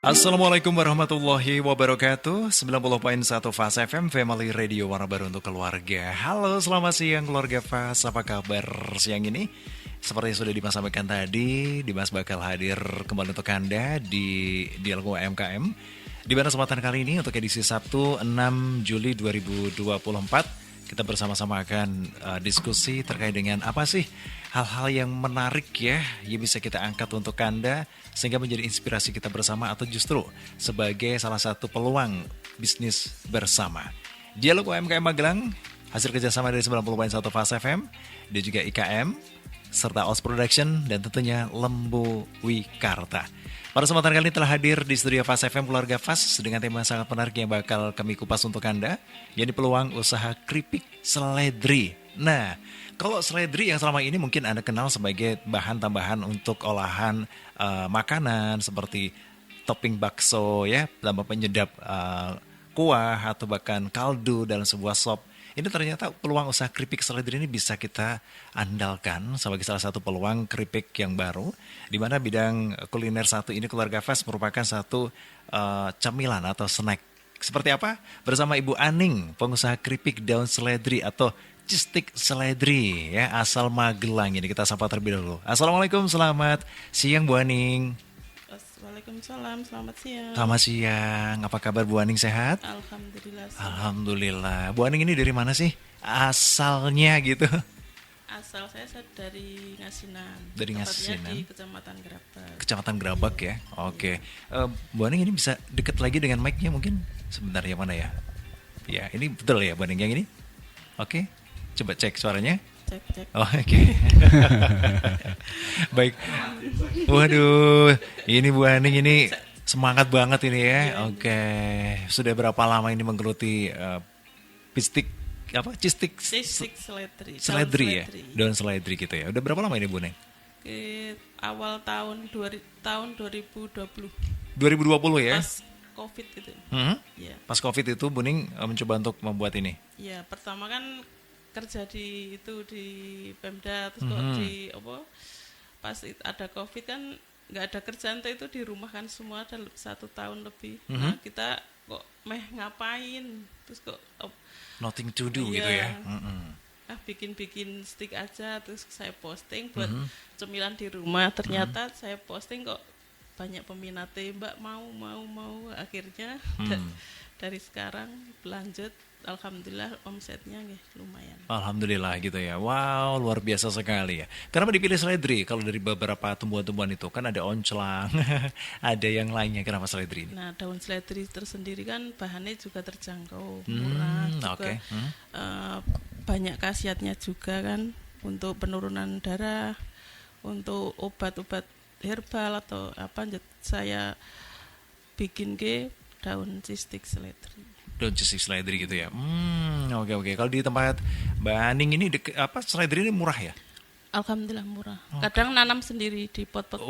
Assalamualaikum warahmatullahi wabarakatuh. 90.1 Fas FM Family Radio, warna baru untuk keluarga. Halo, selamat siang keluarga Fas. Apa kabar siang ini? Seperti yang sudah Dimas sampaikan tadi, Dimas bakal hadir kembali untuk Anda di Dialog UMKM. Di mana kesempatan kali ini untuk edisi Sabtu 6 Juli 2024 kita bersama-sama akan diskusi terkait dengan apa sih hal-hal yang menarik ya yang bisa kita angkat untuk Anda sehingga menjadi inspirasi kita bersama atau justru sebagai salah satu peluang bisnis bersama. Dialog UMKM Magelang hasil kerjasama dari 90.1 Fas FM dan juga IKM serta OS Production dan tentunya Lembu Wikarta. Pada kesempatan kali ini telah hadir di studio Fas FM keluarga Fas dengan tema sangat menarik yang bakal kami kupas untuk Anda, yakni peluang usaha keripik seledri. Nah, kalau seledri yang selama ini mungkin Anda kenal sebagai bahan tambahan untuk olahan makanan seperti topping bakso ya, tambah penyedap kuah atau bahkan kaldu dalam sebuah sop. Ini ternyata peluang usaha keripik seledri ini bisa kita andalkan sebagai salah satu peluang keripik yang baru, di mana bidang kuliner satu ini keluarga Fas merupakan satu camilan atau snack. Seperti apa? Bersama Ibu Aning, pengusaha keripik daun seledri atau cistik seledri ya, asal Magelang. Ini kita sapa terlebih dahulu. Assalamualaikum, selamat siang Bu Aning. Waalaikumsalam, selamat siang. Selamat siang, apa kabar Bu Aning, sehat? Alhamdulillah. Alhamdulillah. Bu Aning ini dari mana sih asalnya gitu? Asal saya dari Ngasinan. Dari Tepatnya Ngasinan. di Kecamatan Gerabak. Kecamatan Gerabak ya. Oke. Bu Aning ini bisa deket lagi dengan mic-nya mungkin? Sebentar, yang mana ya? Ya, ini betul ya Bu Aning yang ini? Oke. Coba cek suaranya. Cek. Oh, oke. Baik. Waduh, ini Bu Aning ini semangat banget ini ya. Oke. Sudah berapa lama ini menggeluti cistik Cistik seledri. seledri ya? Daun seledri gitu ya. Udah berapa lama ini Bu Neng? Awal tahun 2020. 2020 ya? Pas COVID gitu. Ya. Pas COVID itu Bu Ning mencoba untuk membuat ini. Ya, pertama kan kerja di Pemda, terus kok pas ada COVID kan nggak ada kerjaan itu di rumah kan semua ada 1 tahun lebih. Nah, kita kok ngapain, terus kok Nothing to do gitu ya. Bikin stick aja, terus saya posting buat cemilan di rumah. Ternyata saya posting kok banyak peminatnya, Mbak mau akhirnya dari sekarang lanjut. Alhamdulillah omsetnya lumayan. Alhamdulillah gitu ya. Wow, luar biasa sekali ya. Kenapa dipilih seledri? Kalau dari beberapa tumbuhan-tumbuhan itu kan ada onclang, ada yang lainnya. Kenapa seledri ini? Nah, daun seledri tersendiri kan bahannya juga terjangkau, murah, juga banyak khasiatnya juga kan untuk penurunan darah, untuk obat-obat herbal atau apa. Saya bikin daun cistik seledri. Daun cistik seledri gitu ya. Oke. Kalau di tempat Mbak Aning ini seledri ini murah ya? Alhamdulillah murah. Kadang nanam sendiri di pot-pot.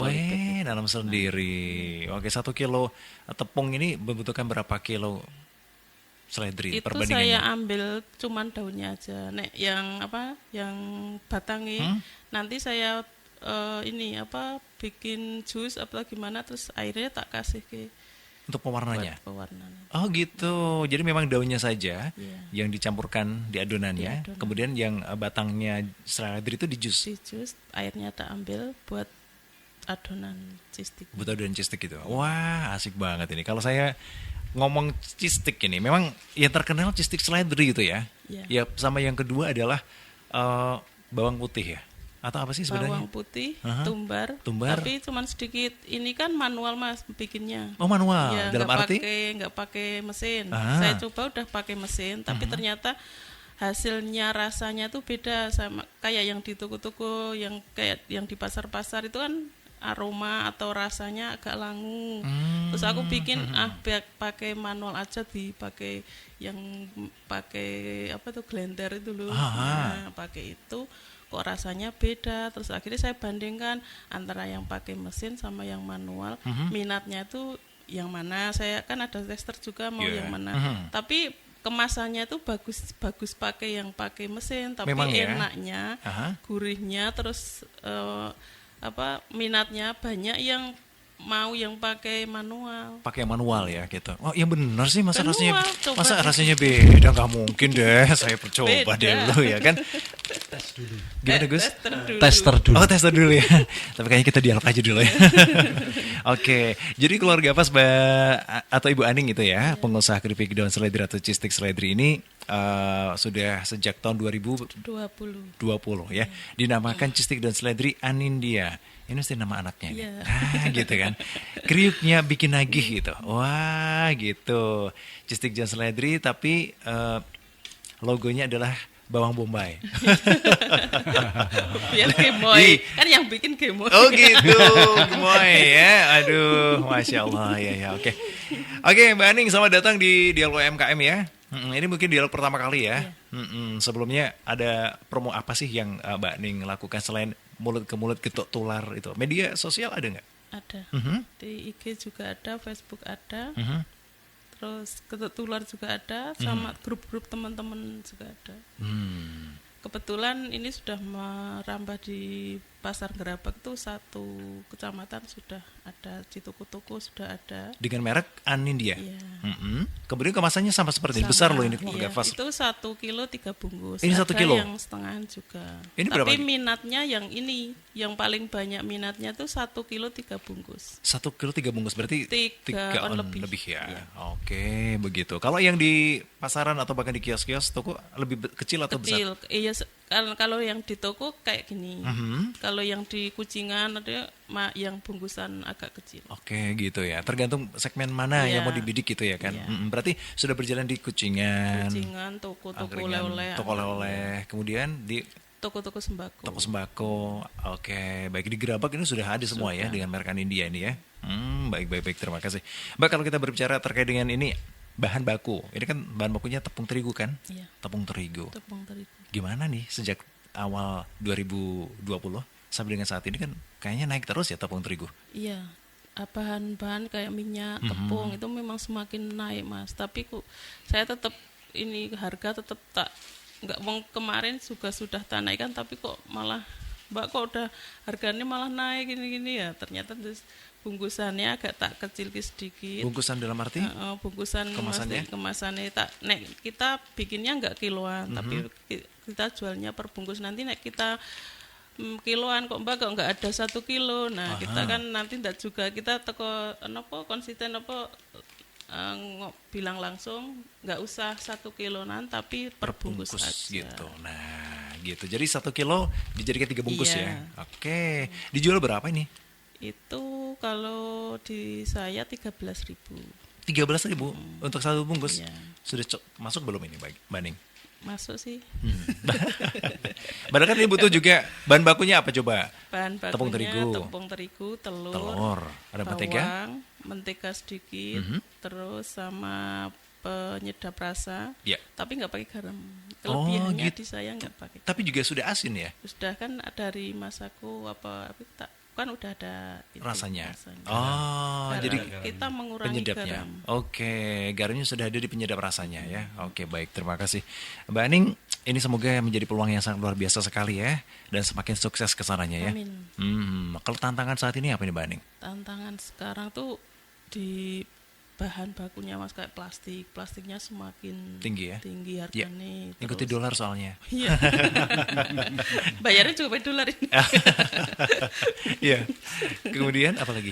Nanam sendiri. Oke, 1 kilo tepung ini membutuhkan berapa kilo seledri? Itu saya ambil cuman daunnya aja. Nek yang batangnya nanti saya bikin jus apa gimana, terus airnya tak kasih untuk pewarnanya. Pewarnanya. Oh gitu. Jadi memang daunnya saja yang dicampurkan di adonannya. Kemudian yang batangnya seledri itu di jus. Di jus, airnya tak ambil buat adonan cistik. Buat adonan cistik gitu. Wah, asik banget ini. Kalau saya ngomong cistik ini, memang yang terkenal cistik seledri gitu ya. Ya, sama yang kedua adalah bawang putih ya. Atau apa sih sebenarnya? Bawang putih, tumbar. Tapi cuman sedikit. Ini kan manual Mas bikinnya. Oh, manual. Ya, dalam arti? Nggak pakai mesin. Saya coba udah pakai mesin, tapi ternyata hasilnya rasanya tuh beda sama kayak yang di toko-toko, yang kayak yang di pasar-pasar itu kan aroma atau rasanya agak langu. Terus aku bikin pakai manual aja, dipakai yang pakai blender itu loh. Nah, pakai itu kok rasanya beda. Terus akhirnya saya bandingkan antara yang pakai mesin sama yang manual. Minatnya itu yang mana, saya kan ada tester juga mau yang mana. Tapi kemasannya itu bagus pakai yang pakai mesin, tapi memang enaknya, gurihnya, terus minatnya banyak yang mau yang pakai manual. Pakai manual ya gitu. Oh, yang benar sih masa Manual, rasanya coba masa deh. rasanya beda, nggak mungkin deh. Saya coba Beda. dulu ya kan. Gimana Gus? Tester dulu. Oh, tester dulu ya. Tapi kayaknya kita dialog aja dulu ya. Oke, jadi keluarga pas atau Ibu Aning itu ya, pengusaha keripik daun seledri atau cheese stick seledri ini sudah sejak tahun 2020 ya. Dinamakan cheese stick daun seledri Anindya. Ini mesti nama anaknya nih. Iya. Gitu kan. Kriuknya bikin nagih gitu. Wah, gitu. Cheese stick daun seledri tapi logonya adalah bawang bombay. Biar gemoy. Kan yang bikin gemoy. Oh gitu, gemoy ya. Aduh, Masya Allah. Ya, oke. Oke, Mbak Aning, selamat datang di Dialog UMKM ya. Ini mungkin dialog pertama kali ya. Sebelumnya ada promo apa sih yang Mbak Aning lakukan selain mulut ke mulut ketuk tular itu? Media sosial ada nggak? Ada. Di IG juga ada, Facebook ada. Terus ketuk tular juga ada, sama grup-grup teman-teman juga ada. Kebetulan ini sudah merambah di Pasar Gerabak itu satu kecamatan sudah ada, di toko-toko sudah ada. Dengan merek Anindya. Iya. Kemudian kemasannya sama seperti ini. Besar loh ini keluarga Iya, Fas. itu 1 kilo 3 bungkus. Ini 1 Ada kilo? yang setengahan juga. Ini Tapi berapa? minatnya yang ini, yang paling banyak minatnya tuh 1 kilo 3 bungkus. 1 kilo 3 bungkus berarti 3 on on lebih ya. Iya. Oke, begitu. Kalau yang di pasaran atau bahkan di kios-kios toko lebih kecil atau besar? Kecil. Iya, kalau yang di toko kayak gini. Kalau yang di Kucingan ada yang bungkusan agak kecil. Oke, gitu ya. Tergantung segmen mana Iya. yang mau dibidik gitu ya kan. Iya. Berarti sudah berjalan di Kucingan, Kucingan, toko-toko angkringan, oleh-oleh, toko oleh-oleh, kemudian di toko-toko sembako. toko sembako. Oke, baik di Gerabak ini sudah ada semua ya dengan merek Anindya ini ya. Baik, terima kasih. Mbak, kalau kita berbicara terkait dengan ini bahan baku, ini kan bahan bakunya tepung terigu kan? Iya. Tepung terigu. Tepung terigu. Gimana nih sejak awal 2020 sampai dengan saat ini kan kayaknya naik terus ya tepung terigu. Iya, bahan-bahan kayak minyak, tepung itu memang semakin naik Mas. Tapi saya tetap ini harga tetap tak nggak kemarin juga sudah tak naik kan, tapi kok malah Mbak kok udah harganya malah naik gini-gini ya. Ternyata terus bungkusannya agak tak kecil sedikit. Bungkusan dalam arti? Bungkusan Kemasannya? kemasannya kita bikinnya nggak kiloan, tapi kita jualnya per bungkus. Nanti kita kiloan kok Mbak, kok nggak ada 1 kilo. Nah, kita kan nanti tidak juga kita teko konsisten bilang langsung nggak usah 1 kiloan tapi per bungkus aja. Gitu. Nah, gitu. Jadi 1 kilo dijadikan 3 bungkus Iya. ya. Oke. Dijual berapa ini? Itu kalau di saya 13.000. 13.000 untuk 1 bungkus. Iya. Sudah masuk belum ini, Mbak Aning? Masuk sih. Padahal kan ini butuh juga bahan bakunya apa coba? Bahan bakunya tepung terigu, telur, ada mentega, bawang, mentega sedikit, terus sama penyedap rasa. Ya. Tapi nggak pakai garam. Oh, Kelebihannya gitu. di saya nggak pakai. Tapi juga sudah asin ya? Sudah kan dari masaku kan udah ada itu, Rasanya. rasanya. Oh, Karena jadi kita mengurangi penyedapnya. garam. Oke, garamnya sudah ada di penyedap rasanya ya. Oke, baik, terima kasih. Mbak Aning, ini semoga menjadi peluang yang sangat luar biasa sekali ya, dan semakin sukses kesananya ya. Amin. Kalau tantangan saat ini apa nih Mbak Aning? Tantangan sekarang tuh di bahan bakunya Mas, kayak plastiknya semakin Tinggi ya? tinggi Ya, harganya. ikuti dolar soalnya. Iya. Bayarnya juga pakai dolar ini. Iya. Kemudian apa lagi?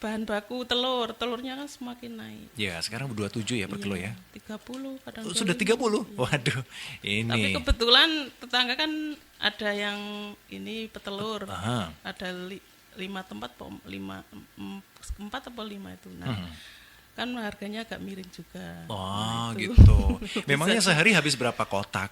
Bahan baku telurnya kan semakin naik. Ya, sekarang 27 ya per kilo ya. 30 kadang. Sudah 30? Waduh, ini. Tapi kebetulan tetangga kan ada yang ini petelur. Aha. Ada 5 tempat, 4 atau 5 itu. Nah, kan harganya agak miring juga. Oh, Nah, itu. gitu. Memangnya sehari habis berapa kotak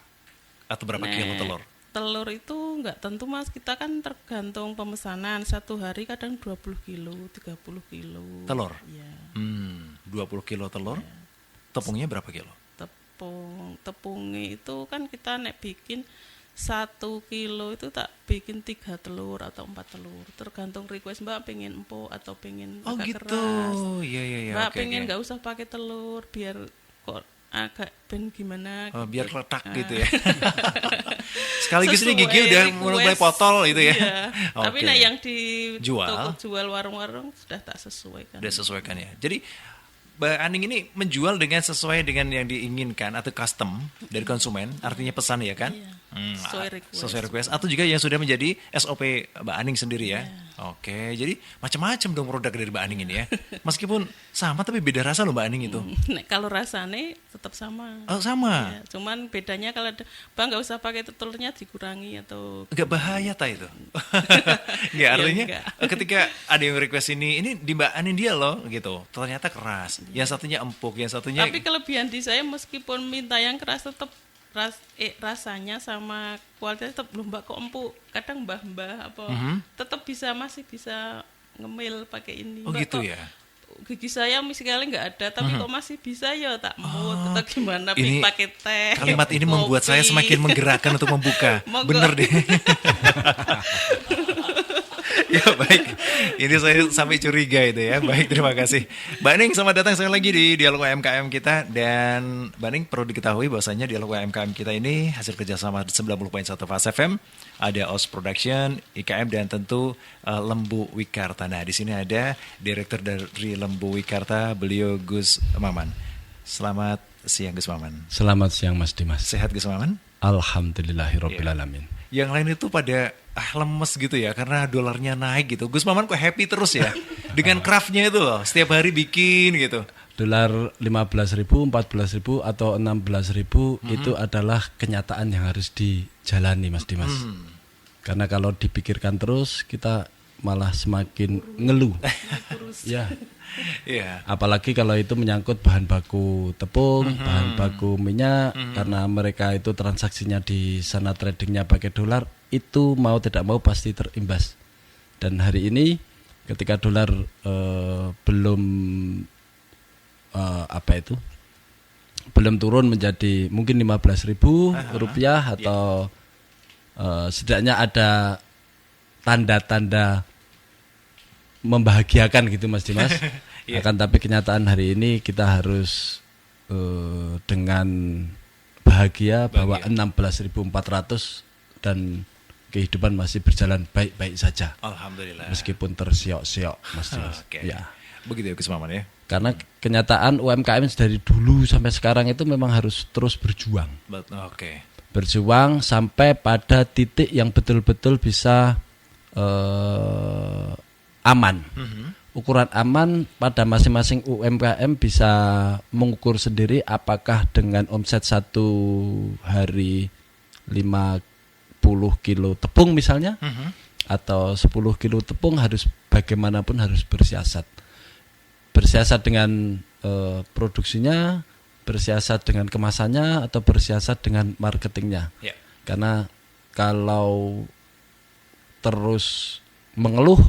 atau berapa kilo telur? Telur itu nggak tentu Mas, kita kan tergantung pemesanan. Satu hari kadang 20 kilo, 30 kilo. Telur? Iya. 20 kilo telur. Tepungnya berapa kilo? Tepungnya itu kan kita bikin 1 kilo itu tak bikin 3 telur atau 4 telur, tergantung request Mbak pengen empuk atau pengen agak gitu. keras. Iya. Mbak Oke, pengen nggak usah pakai telur biar kok agak gimana. Biar letak gitu ya. Sekaligus ini gigi udah mulai potol gitu ya. Iya. Oke. Tapi nah yang di Jual. toko jual warung-warung sudah tak sesuaikan. Udah sesuaikan ya. Jadi Mbak Aning ini menjual dengan sesuai dengan yang diinginkan atau custom dari konsumen, artinya pesan ya kan? Iya. Sesuai request. Atau juga yang sudah menjadi SOP Mbak Aning sendiri ya? Oke, jadi macam-macam dong produk dari Mbak Aning ini ya. Meskipun sama tapi beda rasa loh Mbak Aning itu. Nah, kalau rasanya tetap sama. Oh sama? Ya, cuman bedanya kalau Bang nggak usah pakai telurnya dikurangi atau... Nggak bahaya tak itu? Nggak, artinya enggak. ketika ada yang request ini di Mbak Aning dia loh gitu. Ternyata keras. Yang satunya empuk, yang satunya... Tapi kelebihan di saya meskipun minta yang keras tetap rasanya sama kualitas tetap belum mbak kok empuk. Kadang mbah-mbah apa tetap masih bisa ngemil pakai ini. Oh Mbak, gitu kok ya? Gigi saya sekali nggak ada, tapi kok masih bisa ya tak mood atau gimana Ini pakai teh. Kalimat ini membuat saya semakin menggerakkan untuk membuka. Monggo. Bener deh. Ya baik, ini saya sampai curiga itu ya. Baik, terima kasih Mbak Ning, selamat datang sekali lagi di Dialog UMKM kita. Dan Mbak Ning, perlu diketahui bahwasanya Dialog UMKM kita ini hasil kerjasama 90.1 Fast FM, ada OS Production, IKM, dan tentu Lembu Wikarta. Nah di sini ada direktur dari Lembu Wikarta, beliau Gus Maman. Selamat siang Gus Maman. Selamat siang Mas Dimas. Sehat Gus Maman? Alhamdulillahirrabbilalamin. Yang lain itu pada lemes gitu ya karena dolarnya naik gitu. Gus Maman kok happy terus ya dengan craftnya itu loh, setiap hari bikin gitu. Dolar 15.000, 14.000 atau 16.000 itu adalah kenyataan yang harus dijalani Mas Dimas. Karena kalau dipikirkan terus kita malah semakin ngeluh. Ya. Iya. Apalagi kalau itu menyangkut bahan baku tepung, bahan baku minyak, karena mereka itu transaksinya di sana tradingnya pakai dolar, itu mau tidak mau pasti terimbas. Dan hari ini ketika dolar belum belum turun menjadi mungkin 15.000 rupiah atau setidaknya ada tanda-tanda membahagiakan gitu Mas Dimas. Akan tapi kenyataan hari ini kita harus dengan bahagia bahwa 16.400 dan kehidupan masih berjalan baik-baik saja. Alhamdulillah. Meskipun tersiok-siok Mas Dimas. Okay. Ya. Begitu ya Gus Maman ya. Karena kenyataan UMKM dari dulu sampai sekarang itu memang harus terus berjuang. Oke. Berjuang sampai pada titik yang betul-betul bisa aman. Ukuran aman pada masing-masing UMKM bisa mengukur sendiri apakah dengan omset satu hari 50 kilo tepung misalnya, atau 10 kilo tepung harus bagaimanapun harus bersiasat. Bersiasat dengan produksinya, bersiasat dengan kemasannya, atau bersiasat dengan marketingnya. Yeah. Karena kalau terus mengeluh,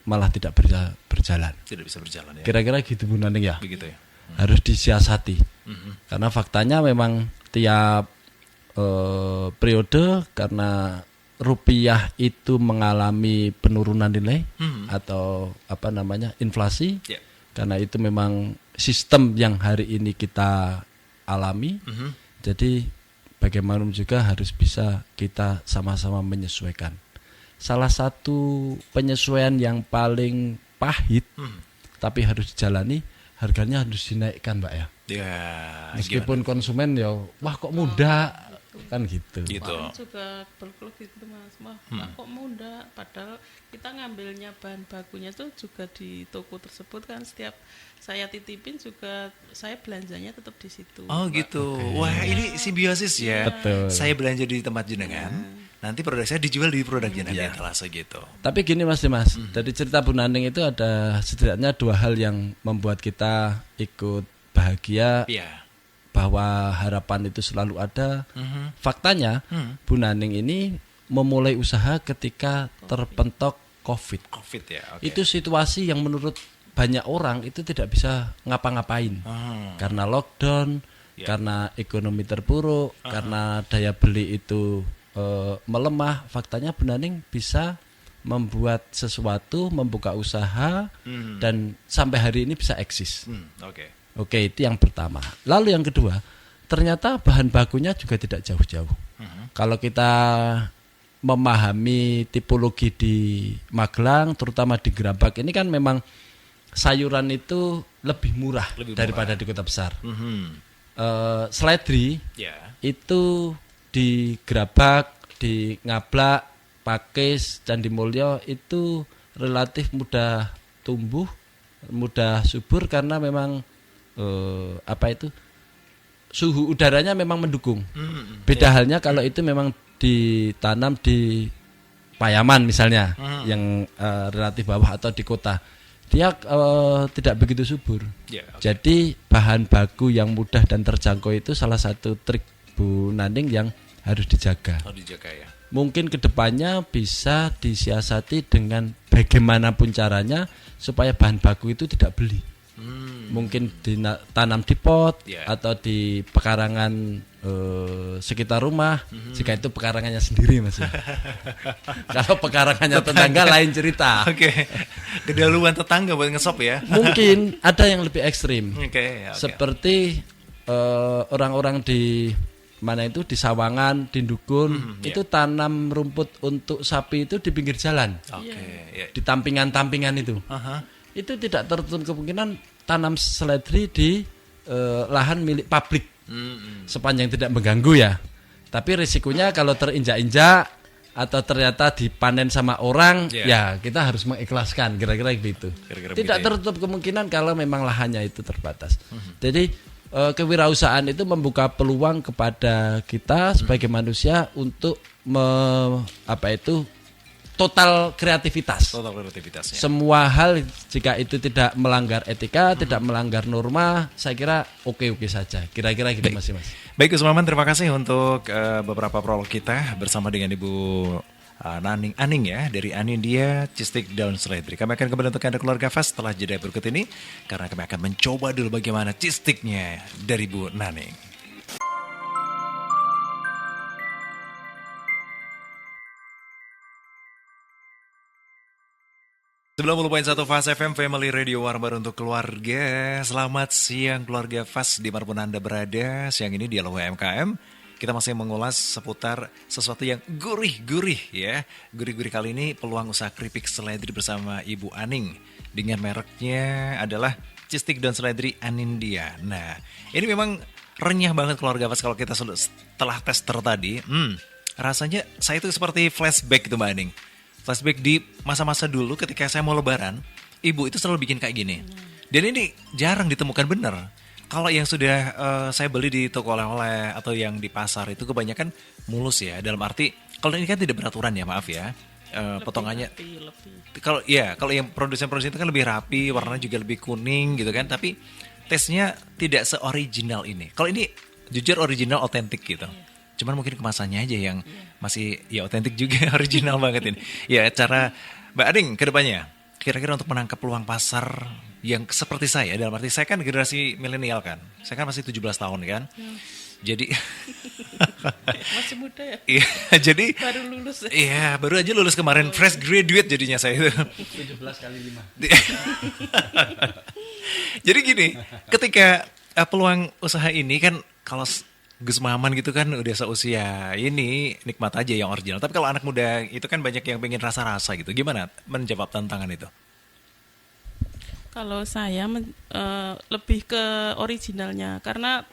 malah tidak berjalan. Tidak bisa berjalan ya. Kira-kira gitu Bu Naning ya. Begitu ya. Harus disiasati. Karena faktanya memang tiap periode karena rupiah itu mengalami penurunan nilai atau inflasi. Yeah. Karena itu memang sistem yang hari ini kita alami. Jadi bagaimanapun juga harus bisa kita sama-sama menyesuaikan. Salah satu penyesuaian yang paling pahit tapi harus dijalani, harganya harus dinaikkan Mbak ya. Ya. Meskipun konsumen ya wah kok mudah kan gitu. Orang juga berkeluh gitu Mas, wah kok mudah, padahal kita ngambilnya bahan bakunya tuh juga di toko tersebut kan, setiap saya titipin juga saya belanjanya tetap di situ. Oh gitu. Okay. Wah ini simbiosis ya. Betul. Saya belanja di tempat jenengan, nanti produk saya dijual di produk jenengan. Terasa gitu. Tapi gini Mas Dimas, dari cerita Bu Naning itu ada setidaknya dua hal yang membuat kita ikut bahagia. Iya. Bahwa harapan itu selalu ada. Faktanya Bu Naning ini memulai usaha ketika terpentok COVID ya. Okay. Itu situasi yang menurut banyak orang itu tidak bisa ngapa-ngapain karena lockdown, karena ekonomi terpuruk, karena daya beli itu melemah. Faktanya Bu Naning bisa membuat sesuatu, membuka usaha dan sampai hari ini bisa eksis. Oke, itu yang pertama. Lalu yang kedua, ternyata bahan bakunya juga tidak jauh-jauh. Kalau kita memahami tipologi di Magelang, terutama di Gerabak ini kan memang sayuran itu lebih murah daripada di kota besar. Seledri itu di Gerabak, di Ngablak, Pakis, Candi Mulyo itu relatif mudah tumbuh, mudah subur karena memang suhu udaranya memang mendukung. Beda halnya kalau itu memang ditanam di Payaman misalnya, yang relatif bawah atau di kota, dia tidak begitu subur. Jadi bahan baku yang mudah dan terjangkau itu salah satu trik Bu Naning yang harus dijaga. Ya. Mungkin kedepannya bisa disiasati dengan bagaimanapun caranya supaya bahan baku itu tidak beli. Mungkin ditanam di pot atau di pekarangan sekitar rumah, jika itu pekarangannya sendiri Mas. Kalau pekarangannya tetangga lain cerita. Oke. Kedaluan tetangga buat ngesop ya. Mungkin ada yang lebih ekstrim. Seperti orang-orang di mana itu di Sawangan, di Dukun, itu tanam rumput untuk sapi itu di pinggir jalan. Di tampingan-tampingan itu. Itu tidak tertutup kemungkinan tanam seledri di lahan milik publik. Sepanjang tidak mengganggu ya. Tapi risikonya kalau terinjak-injak atau ternyata dipanen sama orang, ya kita harus mengikhlaskan, kira-kira begitu. Tidak tertutup kemungkinan kalau memang lahannya itu terbatas. Jadi kewirausahaan itu membuka peluang kepada kita sebagai manusia untuk total kreativitas. Semua hal jika itu tidak melanggar etika, tidak melanggar norma, saya kira oke-oke saja. Kira-kira gitu Mas. Baik, Gus Maman, terima kasih untuk beberapa prolog kita bersama dengan Ibu Aning ya, dari Anindya Cistik Daun Seledri. Kami akan kembali untuk Anda Keluarga Fast setelah jeda berikut ini, karena kami akan mencoba dulu bagaimana cistiknya dari Bu Naning. 90.1 Fast FM Family Radio Warna Baru untuk keluarga. Selamat siang keluarga Fast dimanapun Anda berada. Siang ini di Aloha MKM kita masih mengulas seputar sesuatu yang gurih-gurih ya. Gurih-gurih kali ini peluang usaha keripik seledri bersama Ibu Aning. Dengan mereknya adalah Cistik Daun Seledri Anindya. Nah, ini memang renyah banget keluarga Fast kalau kita setelah tester tadi. Rasanya saya itu seperti flashback itu Mbak Aning. Flashback di masa-masa dulu ketika saya mau lebaran, ibu itu selalu bikin kayak gini. Dan ini jarang ditemukan bener. Kalau yang sudah saya beli di toko oleh-oleh atau yang di pasar itu kebanyakan mulus ya. Dalam arti, kalau ini kan tidak beraturan ya, maaf ya. Potongannya. Kalau yang produsen-produsen itu kan lebih rapi, warnanya juga lebih kuning gitu kan. Tapi tesnya tidak se-original ini. Kalau ini jujur original, otentik gitu. Cuman mungkin kemasannya aja yang masih ya otentik juga, original banget ini. Ya, cara Mbak Aning ke depannya, kira-kira untuk menangkap peluang pasar yang seperti saya, dalam arti saya kan generasi milenial kan. Saya kan masih 17 tahun kan. Jadi masih muda ya? Iya, jadi baru lulus. Iya, baru aja lulus kemarin, fresh graduate jadinya saya itu. 17 kali 5. Jadi gini, ketika peluang usaha ini kan kalau Gus Maman gitu kan udah seusia ini nikmat aja yang original. Tapi kalau anak muda itu kan banyak yang pengen rasa-rasa gitu. Gimana menjawab tantangan itu? Kalau saya lebih ke originalnya karena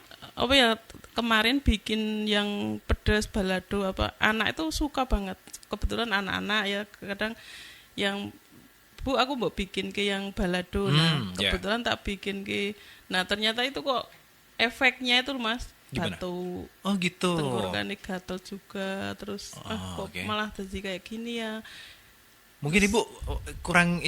kemarin bikin yang pedas balado anak itu suka banget. Kebetulan anak-anak ya kadang yang Bu aku mau bikin ke yang balado. Kebetulan tak bikin ke. Nah, ternyata itu kok efeknya itu Mas. Gimana? Gatel. Oh gitu. Tenggorokannya gatel juga terus malah jadi kayak gini ya. Mungkin Ibu kurang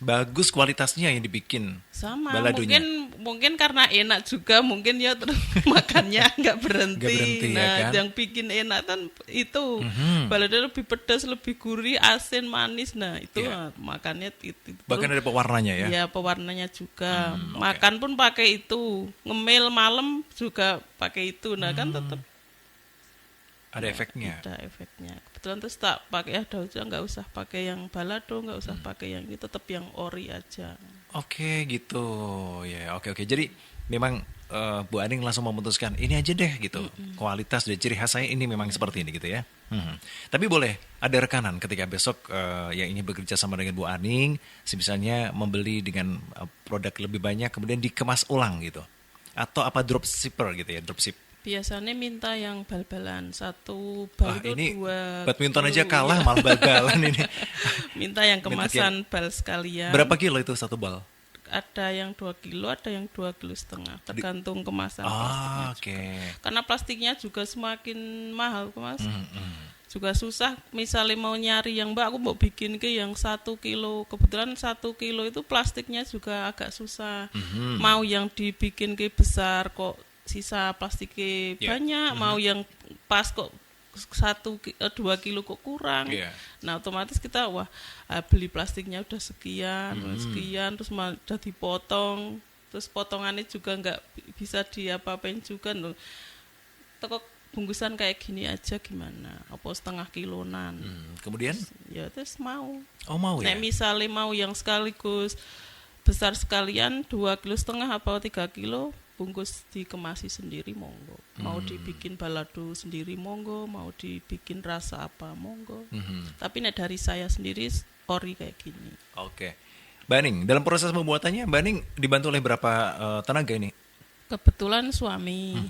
bagus kualitasnya yang dibikin sama baladonya. Mungkin karena enak juga mungkin ya terus makannya nggak berhenti. Nah, ya kan? Yang bikin enak kan itu balado lebih pedas, lebih gurih, asin, manis. Nah, itu makannya itu. Bahkan ada pewarnanya ya. Iya, pewarnanya juga. Makan pun pakai itu. Ngemil malam juga pakai itu. Nah, kan tetap ada efeknya. Ada efeknya. Kebetulan terus tak pakai nggak usah pakai yang balado, nggak usah pakai yang ini, tetap yang ori aja. Oke gitu ya. Oke. Jadi memang Bu Aning langsung memutuskan ini aja deh gitu. Kualitas dan ciri khas saya ini memang seperti ini gitu ya. Tapi boleh ada rekanan ketika besok yang ingin bekerja sama dengan Bu Aning, misalnya membeli dengan produk lebih banyak kemudian dikemas ulang gitu. Atau apa dropshipper gitu ya, dropship. Biasanya minta yang bal-balan, satu bal itu ini 2 badminton kilo, aja kalah malah bal-balan ini. Minta yang kemasan bal sekalian. Berapa kilo itu satu bal? Ada yang 2 kilo, ada yang 2,5 kilo, tergantung kemasan plastiknya. Oke. Karena plastiknya juga semakin mahal, Mas. Juga susah. Misalnya mau nyari yang Mbak, aku mau bikin ke yang 1 kilo. Kebetulan 1 kilo itu plastiknya juga agak susah. Mau yang dibikin ke besar kok sisa plastiknya banyak. Mau yang pas kok 2 kilo kok kurang. Nah otomatis kita beli plastiknya udah sekian terus udah dipotong, terus potongannya juga nggak bisa diapa-apain juga loh. Toko bungkusan kayak gini aja gimana? Apa setengah kilonan? Kemudian? Ya terus mau. Oh mau ya? Nek misalnya mau yang sekaligus besar sekalian 2,5 kilo apa 3 kilo bungkus dikemasi sendiri monggo. Mau dibikin balado sendiri monggo, mau dibikin rasa apa monggo. Tapi nek dari saya sendiri ori kayak gini. Oke. Mbak Aning, dalam proses pembuatannya Mbak Aning dibantu oleh berapa tenaga ini? Kebetulan suami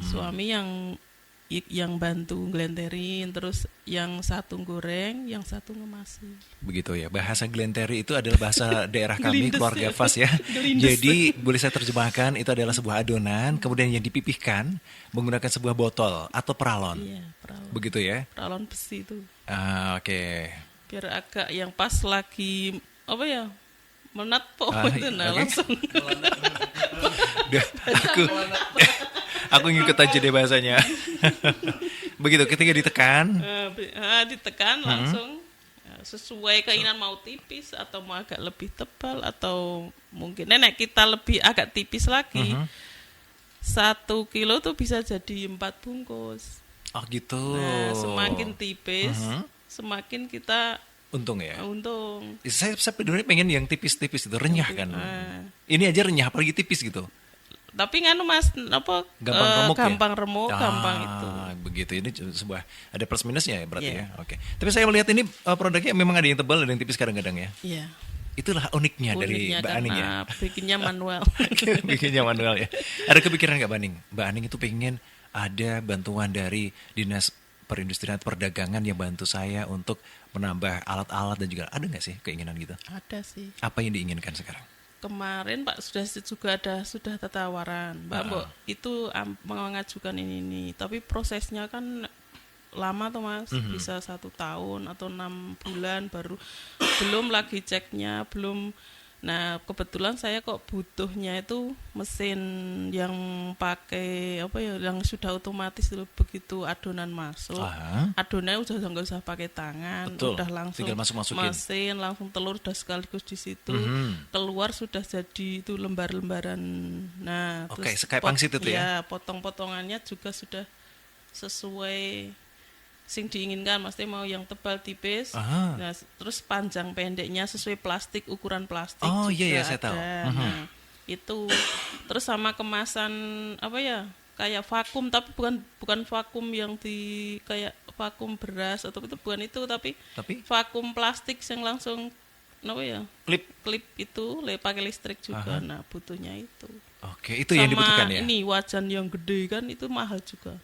yang bantu nglenterin, terus yang satu goreng, yang satu ngemasi. Begitu ya, bahasa glenteri itu adalah bahasa daerah kami, keluarga Fas ya. Jadi boleh saya terjemahkan, itu adalah sebuah adonan, kemudian yang dipipihkan menggunakan sebuah botol atau peralon. Iya, peralon. Begitu ya? Peralon besi itu. Oke. Biar agak yang pas lagi, menat langsung. Aku ngikut aja deh bahasanya. Begitu, ketika ditekan. Ditekan langsung sesuai keinginan, mau tipis atau mau agak lebih tebal atau mungkin nenek kita lebih agak tipis lagi. 1 kilo tuh bisa jadi 4 bungkus. Oh gitu. Nah, semakin tipis, semakin kita untung ya. Untung. Saya sebenarnya pengen yang tipis-tipis itu renyah kan. Ini aja renyah, apalagi tipis gitu. Tapi Mas, gampang remuk, gampang itu. Begitu, ini sebuah ada plus minusnya ya berarti ya. Oke. Tapi saya melihat ini produknya memang ada yang tebal, ada yang tipis kadang-kadang ya. Iya. Itulah uniknya dari Mbak Aning ya. Bikinnya manual. Bikinnya manual ya. Ada kepikiran nggak Mbak Aning? Mbak Aning itu pengen ada bantuan dari Dinas Perindustrian Perdagangan yang bantu saya untuk menambah alat-alat dan juga ada nggak sih keinginan gitu? Ada sih. Apa yang diinginkan sekarang? Kemarin Pak sudah tawaran, Mbak itu mengajukan ini, tapi prosesnya kan lama tuh Mas, bisa 1 tahun atau 6 bulan baru, belum lagi ceknya, belum. Nah kebetulan saya kok butuhnya itu mesin yang pakai yang sudah otomatis itu, begitu adonan masuk, adonannya udah nggak usah pakai tangan. Betul. Udah langsung mesin, langsung telur udah sekaligus di situ, keluar sudah jadi itu lembar-lembaran. Nah terus kayak pangsit itu ya, potong-potongannya juga sudah sesuai sing diinginkan, maksudnya mau yang tebal tipis. Nah, terus panjang pendeknya sesuai plastik, ukuran plastik. Iya saya tahu. Nah, itu terus sama kemasan kayak vakum, tapi bukan vakum yang di kayak vakum beras atau itu, bukan itu, tapi vakum plastik yang langsung klip itu pakai listrik juga. Nah butuhnya itu. Oke, itu yang dibutuhkan ya. Ini wajan yang gede kan itu mahal juga.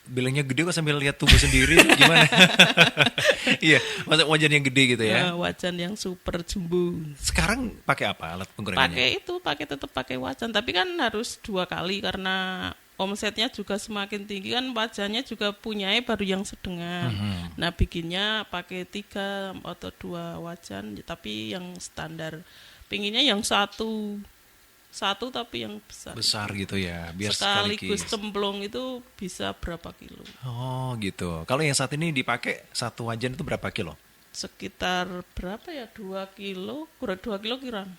Bilangnya gede kok sambil lihat tubuh sendiri gimana? Iya, maksud wajan yang gede gitu ya. Wajan yang super jumbo. Sekarang pakai apa alat penggorengannya? Tetap pakai wajan, tapi kan harus 2 kali karena omsetnya juga semakin tinggi kan, wajannya juga punyanya baru yang sedang. Nah, bikinnya pakai 3 atau 2 wajan, tapi yang standar. Pinginnya yang satu tapi yang besar gitu ya, biar sekaligus cemplung itu bisa berapa kilo. Oh gitu. Kalau yang saat ini dipakai satu wajan itu berapa kilo? Sekitar berapa ya, 2 kilo, kurang 2 kilo kiraan.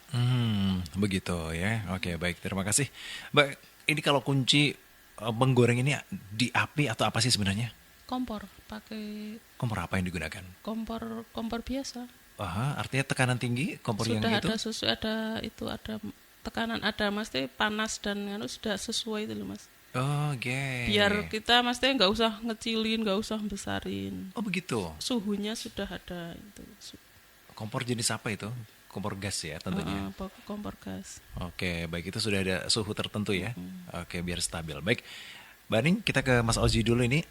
Begitu ya. Oke, baik, terima kasih Mbak. Ini kalau kunci menggoreng ini di api atau apa sih sebenarnya? Kompor, pakai kompor apa yang digunakan? Kompor biasa. Artinya tekanan tinggi kompor yang itu? Sudah ada ada tekanan ada mesti panas dan sudah sesuai itu loh Mas. Oke. Biar kita mesti nggak usah ngecilin, nggak usah besarin. Oh begitu. Suhunya sudah ada itu. Kompor jenis apa itu? Kompor gas ya tentunya. Kompor gas. Oke, baik, itu sudah ada suhu tertentu ya. Oke, biar stabil. Baik, Mbak Aning, kita ke Mas Oji dulu ini.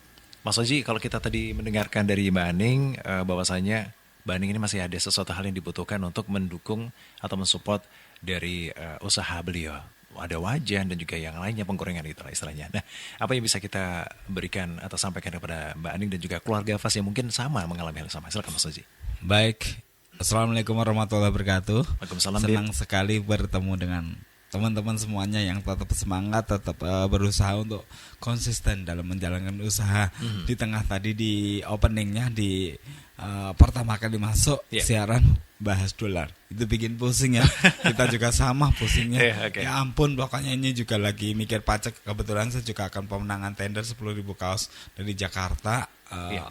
Mas Oji, kalau kita tadi mendengarkan dari Mbak Aning, bahwasanya Mbak Aning ini masih ada sesuatu hal yang dibutuhkan untuk mendukung atau mensupport dari usaha beliau. Ada wajan dan juga yang lainnya, penggorengan itulah istilahnya. Nah, apa yang bisa kita berikan atau sampaikan kepada Mbak Aning dan juga keluarga Fas yang mungkin sama mengalami hal yang sama? Silakan Mas Oji. Baik, Assalamualaikum warahmatullahi wabarakatuh. Waalaikumsalam. Senang sekali bertemu dengan teman-teman semuanya yang tetap semangat, tetap berusaha untuk konsisten dalam menjalankan usaha. Di tengah tadi di openingnya di pertama kali masuk siaran bahas dolar, itu bikin pusing ya. Kita juga sama pusingnya. Ya ampun, pokoknya ini juga lagi mikir pajak. Kebetulan saya juga akan pemenangan tender 10.000 kaos dari Jakarta.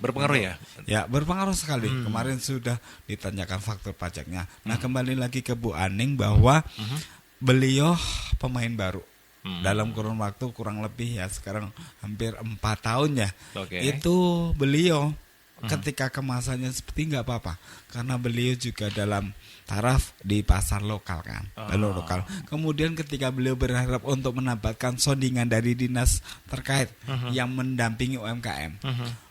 Berpengaruh ya? Ya, berpengaruh sekali. Kemarin sudah ditanyakan faktur pajaknya. Nah, kembali lagi ke Bu Aning bahwa beliau pemain baru. Dalam kurun waktu kurang lebih ya sekarang hampir 4 tahun ya. Itu beliau ketika kemasannya seperti nggak apa-apa, karena beliau juga dalam taraf di pasar lokal kan, lokal. Kemudian ketika beliau berharap untuk mendapatkan soundingan dari dinas terkait yang mendampingi UMKM,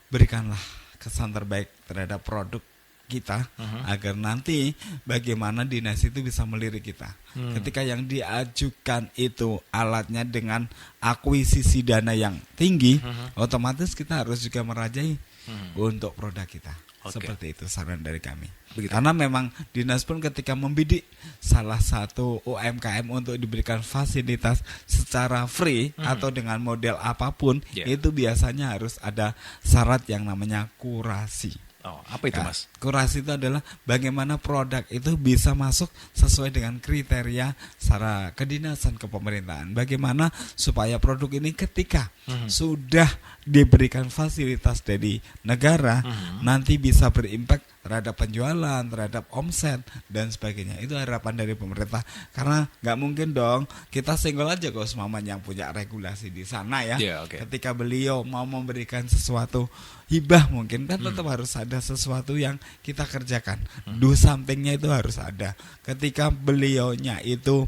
berikanlah kesan terbaik terhadap produk kita agar nanti bagaimana dinas itu bisa melirik kita. Ketika yang diajukan itu alatnya dengan akuisisi dana yang tinggi, otomatis kita harus juga merajai untuk produk kita. Seperti itu saran dari kami. Begitu. Karena memang dinas pun ketika membidik salah satu UMKM untuk diberikan fasilitas secara free atau dengan model apapun, itu biasanya harus ada syarat yang namanya kurasi. Apa itu Mas? Kurasi itu adalah bagaimana produk itu bisa masuk sesuai dengan kriteria secara kedinasan kepemerintahan. Bagaimana supaya produk ini ketika sudah diberikan fasilitas dari negara, nanti bisa berimpact terhadap penjualan, terhadap omset dan sebagainya. Itu harapan dari pemerintah. Karena nggak mungkin dong kita senggol aja Gus Maman yang punya regulasi di sana ya. Ketika beliau mau memberikan sesuatu hibah mungkin kan tetap harus ada sesuatu yang kita kerjakan. Do something-nya itu harus ada. Ketika beliaunya itu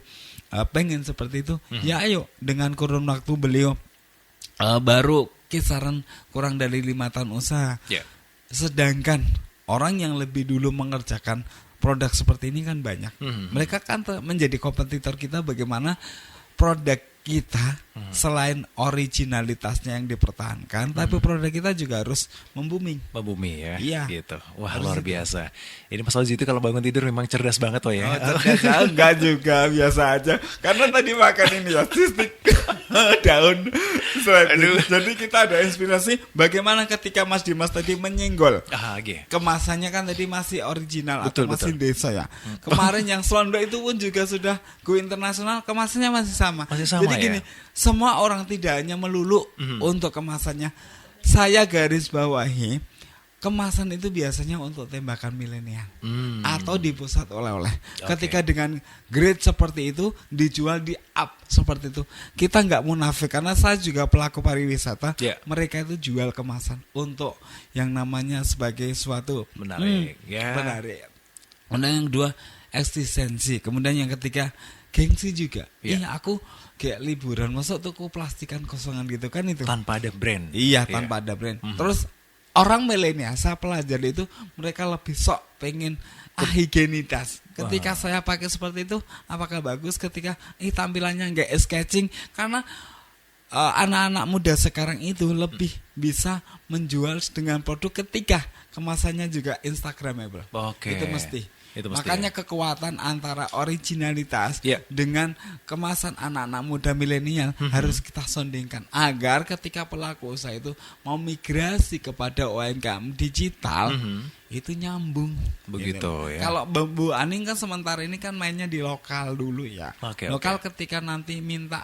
pengen seperti itu, ya ayo dengan kurun waktu beliau baru kisaran kurang dari 5 tahun usaha. Sedangkan orang yang lebih dulu mengerjakan produk seperti ini kan banyak. Mereka kan menjadi kompetitor kita. Bagaimana produk kita selain originalitasnya yang dipertahankan, tapi produk kita juga harus membumi ya. Iya. Gitu. Wah, luar biasa. Ini Mas Oji itu kalau bangun tidur memang cerdas banget ya. Enggak juga, biasa aja. Karena tadi makan ini ya sistik daun. Jadi kita ada inspirasi bagaimana ketika Mas Dimas tadi menyenggol. Kemasannya kan tadi masih original atau masih desa ya. Kemarin yang Slondo itu pun juga sudah go internasional, kemasannya masih sama. Jadi gini, semua orang tidak hanya melulu untuk kemasannya. Saya garis bawahi, kemasan itu biasanya untuk tembakan milenial atau di pusat oleh-oleh. Ketika dengan grade seperti itu dijual di up seperti itu, kita nggak munafik karena saya juga pelaku pariwisata. Mereka itu jual kemasan untuk yang namanya sebagai suatu menarik. Kemudian yang kedua eksistensi. Kemudian yang ketiga gengsi juga. Aku kayak liburan masuk tuku plastikan kosongan gitu kan itu. Tanpa ada brand. Iya, tanpa ada brand. Terus orang milenial, saya pelajari itu mereka lebih sok pengen higienitas. Ketika saya pakai seperti itu, apakah bagus ketika tampilannya enggak sketching? Karena anak-anak muda sekarang itu lebih bisa menjual dengan produk ketika kemasannya juga instagramable. Itu mesti. Makanya kekuatan antara originalitas dengan kemasan anak-anak muda milenial harus kita sondingkan agar ketika pelaku usaha itu mau migrasi kepada UMKM digital, itu nyambung. Begitu gitu. ya. Kalau Bu Aning kan sementara ini kan mainnya di lokal dulu ya. Lokal ketika nanti minta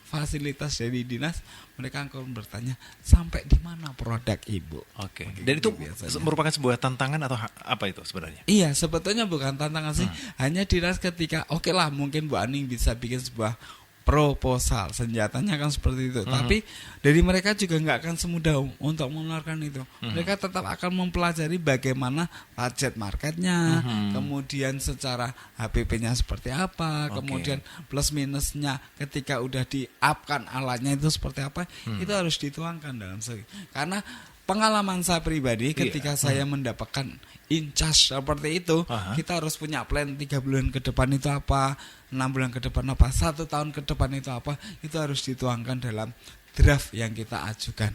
fasilitas dari dinas, mereka akan bertanya sampai di mana produk ibu. Oke. Dan itu biasanya merupakan sebuah tantangan atau apa itu sebenarnya? Iya, sebetulnya bukan tantangan sih. Hanya dinas ketika oke lah mungkin Bu Aning bisa bikin sebuah proposal, senjatanya kan seperti itu. Tapi dari mereka juga nggak akan semudah untuk mengeluarkan itu. Mereka tetap akan mempelajari bagaimana target marketnya, kemudian secara HPP-nya seperti apa, kemudian plus minusnya ketika udah di-up-kan alatnya itu seperti apa, itu harus dituangkan dalam karena pengalaman saya pribadi ketika saya mendapatkan in charge seperti itu, kita harus punya plan 3 bulan ke depan itu apa, 6 bulan ke depan apa, 1 tahun ke depan itu apa, itu harus dituangkan dalam draft yang kita ajukan.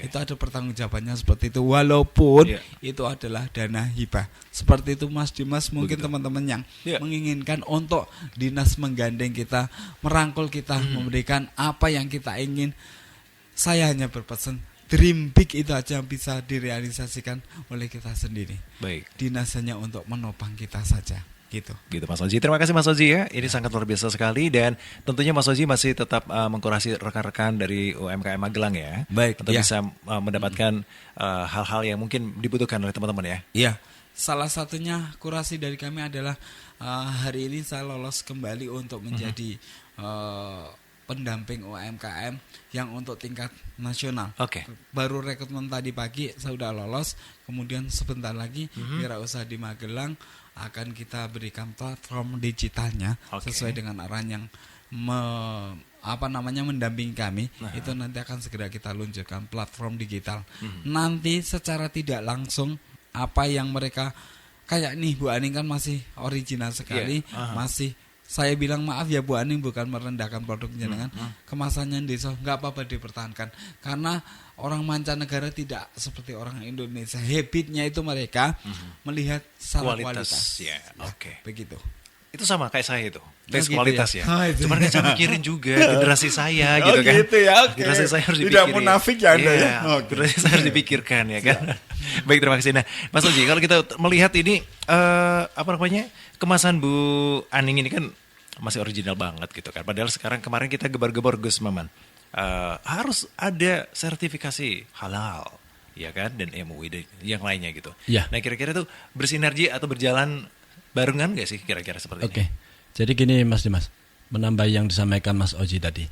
Itu ada pertanggungjawabannya seperti itu, walaupun itu adalah dana hibah. Seperti itu Mas Dimas, mungkin teman-teman yang menginginkan untuk dinas menggandeng kita, merangkul kita, memberikan apa yang kita ingin, saya hanya berpesan dream big itu aja bisa direalisasikan oleh kita sendiri. Baik. Dinas hanya untuk menopang kita saja. Gitu Mas Oji. Terima kasih Mas Oji ya. Ini sangat luar biasa sekali dan tentunya Mas Oji masih tetap mengkurasi rekan-rekan dari UMKM Magelang ya. Baik. Untuk bisa mendapatkan hal-hal yang mungkin dibutuhkan oleh teman-teman ya. Iya. Salah satunya kurasi dari kami adalah hari ini saya lolos kembali untuk menjadi pendamping UMKM yang untuk tingkat nasional. Baru rekrutmen tadi pagi saya sudah lolos. Kemudian sebentar lagi Wirausaha di Magelang akan kita berikan platform digitalnya sesuai dengan arahan yang mendampingi kami. Itu nanti akan segera kita luncurkan platform digital. Nanti secara tidak langsung apa yang mereka kayak nih Bu Aning kan masih original sekali, masih saya bilang maaf ya Bu Aning, bukan merendahkan produk jenengan, kemasannya desa nggak apa-apa dipertahankan karena orang mancanegara tidak seperti orang Indonesia, habitnya itu mereka melihat kualitas. Ya, begitu. Itu sama kayak saya itu, tes gitu kualitas ya. Cuman kan saya mikirin juga generasi saya gitu kan. Gitu ya, generasi saya harus dipikirin. Tidak munafik ya Anda ya. Generasi saya harus dipikirkan ya kan. Baik, terima kasih. Nah, Mas Oji, kalau kita melihat ini kemasan Bu Aning ini kan masih original banget gitu kan. Padahal sekarang kemarin kita gebar-gebar Gus Maman. Harus ada sertifikasi halal, ya kan, dan MUI dan yang lainnya gitu. Nah, kira-kira itu bersinergi atau berjalan barengan nggak sih kira-kira seperti ini? Jadi gini Mas Dimas, menambah yang disampaikan Mas Oji tadi.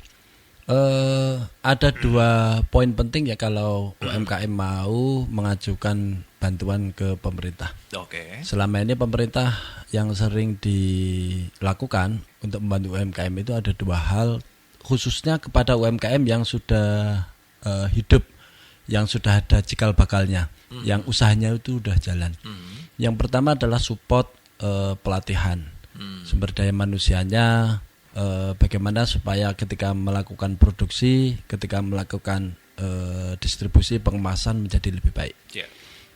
Ada 2 poin penting ya kalau UMKM mau mengajukan bantuan ke pemerintah. Selama ini pemerintah yang sering dilakukan untuk membantu UMKM itu ada 2 hal, khususnya kepada UMKM yang sudah hidup, yang sudah ada cikal bakalnya, yang usahanya itu udah jalan. Yang pertama adalah support pelatihan, sumber daya manusianya, bagaimana supaya ketika melakukan produksi, ketika melakukan distribusi, pengemasan menjadi lebih baik.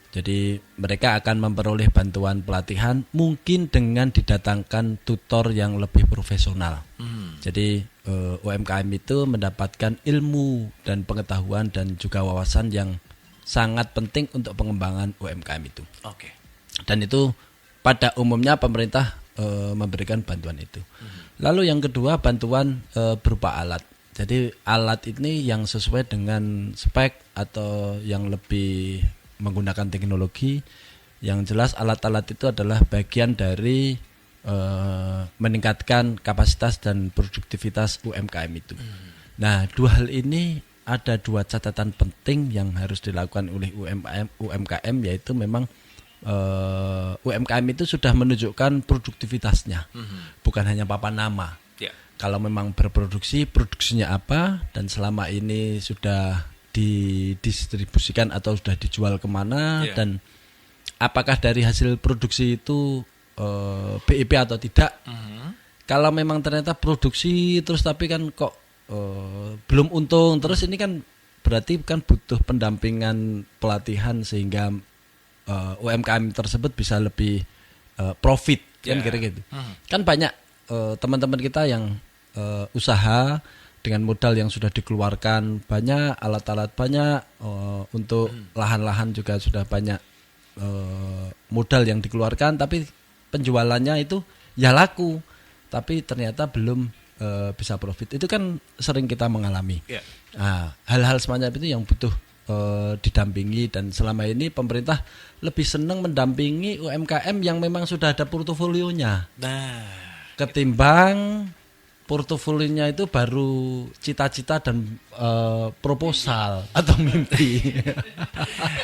Jadi mereka akan memperoleh bantuan pelatihan mungkin dengan didatangkan tutor yang lebih profesional. Jadi UMKM itu mendapatkan ilmu dan pengetahuan dan juga wawasan yang sangat penting untuk pengembangan UMKM itu. Dan itu pada umumnya pemerintah memberikan bantuan itu. Lalu yang kedua, bantuan berupa alat. Jadi alat ini yang sesuai dengan spek atau yang lebih menggunakan teknologi. Yang jelas alat-alat itu adalah bagian dari meningkatkan kapasitas dan produktivitas UMKM itu. Nah, 2 hal ini ada 2 catatan penting yang harus dilakukan oleh UMKM, yaitu memang UMKM itu sudah menunjukkan produktivitasnya, bukan hanya papan nama. Kalau memang berproduksi, produksinya apa, dan selama ini sudah didistribusikan atau sudah dijual kemana, dan apakah dari hasil produksi itu BIP atau tidak. Kalau memang ternyata produksi terus tapi kan kok belum untung, terus ini kan berarti kan butuh pendampingan, pelatihan sehingga UMKM tersebut bisa lebih profit, kan kira-kira gitu. Kan banyak teman-teman kita yang usaha dengan modal yang sudah dikeluarkan banyak, alat-alat banyak, untuk lahan-lahan juga sudah banyak modal yang dikeluarkan, tapi penjualannya itu ya laku, tapi ternyata belum bisa profit. Itu kan sering kita mengalami. Yeah. Nah, hal-hal semacam itu yang butuh didampingi, dan selama ini pemerintah lebih senang mendampingi UMKM yang memang sudah ada portofolionya. Nah, ketimbang portofolionya itu baru cita-cita dan proposal atau mimpi.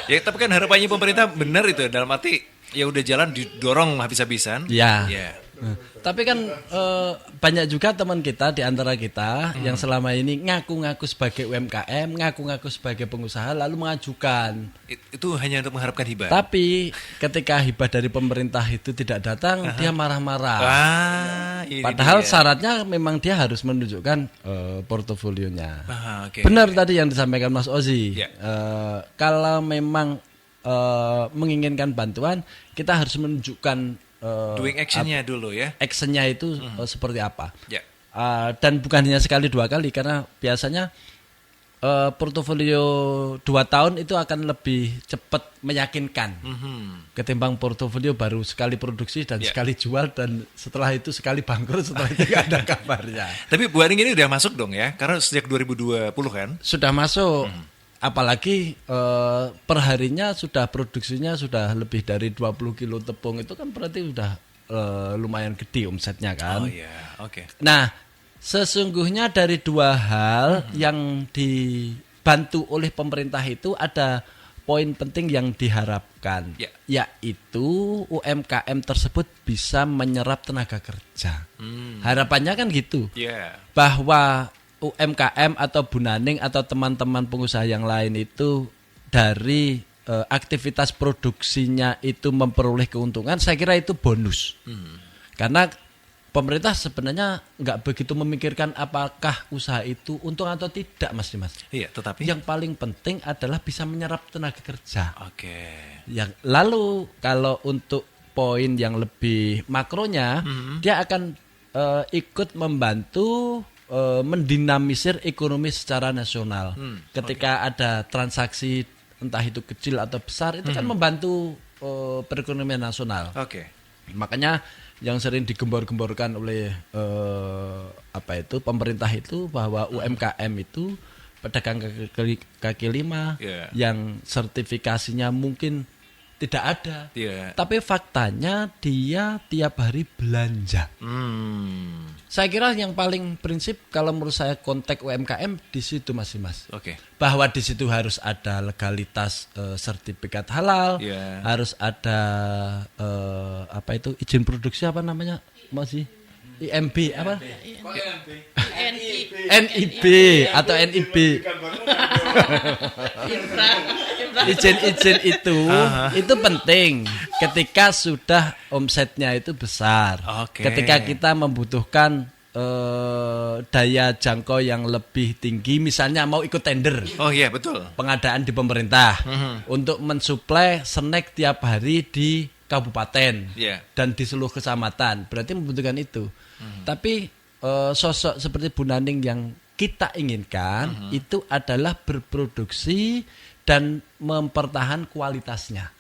ya tapi kan harapannya pemerintah benar itu, dalam arti ya udah jalan didorong habis-habisan. Ya. Ya. Tapi kan banyak juga teman kita di antara kita yang selama ini ngaku-ngaku sebagai UMKM, ngaku-ngaku sebagai pengusaha, lalu mengajukan. Itu hanya untuk mengharapkan hibah. Tapi ketika hibah dari pemerintah itu tidak datang, dia marah-marah. Padahal dia. syaratnya memang dia harus menunjukkan portofolionya. Okay. Benar tadi yang disampaikan Mas Ozi. Yeah. Kalau memang menginginkan bantuan, kita harus menunjukkan doing actionnya dulu ya. Actionnya itu seperti apa. Yeah. Dan bukan hanya sekali 2 kali, karena biasanya portofolio 2 tahun itu akan lebih cepat meyakinkan ketimbang portofolio baru sekali produksi dan sekali jual, dan setelah itu sekali bangkrut, setelah itu nggak ada kabarnya. Tapi Bu Aning ini udah masuk dong ya, karena sejak 2020 kan? Sudah masuk. Apalagi perharinya sudah produksinya sudah lebih dari 20 kilo tepung, itu kan berarti sudah lumayan gede omsetnya kan. Oh iya, oke. Nah, sesungguhnya dari 2 hal yang dibantu oleh pemerintah itu ada poin penting yang diharapkan, yaitu UMKM tersebut bisa menyerap tenaga kerja. Harapannya kan gitu, bahwa UMKM atau Bu Naning atau teman-teman pengusaha yang lain itu dari aktivitas produksinya itu memperoleh keuntungan, saya kira itu bonus. Karena pemerintah sebenarnya nggak begitu memikirkan apakah usaha itu untung atau tidak, Mas Dimas. Iya, tetapi yang paling penting adalah bisa menyerap tenaga kerja. Oke. Yang lalu kalau untuk poin yang lebih makronya, dia akan ikut membantu mendinamisir ekonomi secara nasional. Ketika ada transaksi entah itu kecil atau besar, itu kan membantu perekonomian nasional. Makanya yang sering digembor-gemborkan oleh pemerintah itu bahwa UMKM itu pedagang kaki lima yang sertifikasinya mungkin tidak ada, tapi faktanya dia tiap hari belanja. Saya kira yang paling prinsip kalau menurut saya konteks UMKM di situ, Mas. Bahwa di situ harus ada legalitas sertifikat halal, harus ada izin produksi apa namanya, Mas? IMB apa? NIB atau NIB. Izin-izin itu penting ketika sudah omsetnya itu besar. Ketika kita membutuhkan daya jangkau yang lebih tinggi, misalnya mau ikut tender. Betul. Pengadaan di pemerintah untuk mensuplai snack tiap hari di kabupaten dan di seluruh kecamatan, berarti membutuhkan itu. Tapi sosok seperti Bu Naning yang kita inginkan itu adalah berproduksi dan mempertahankan kualitasnya.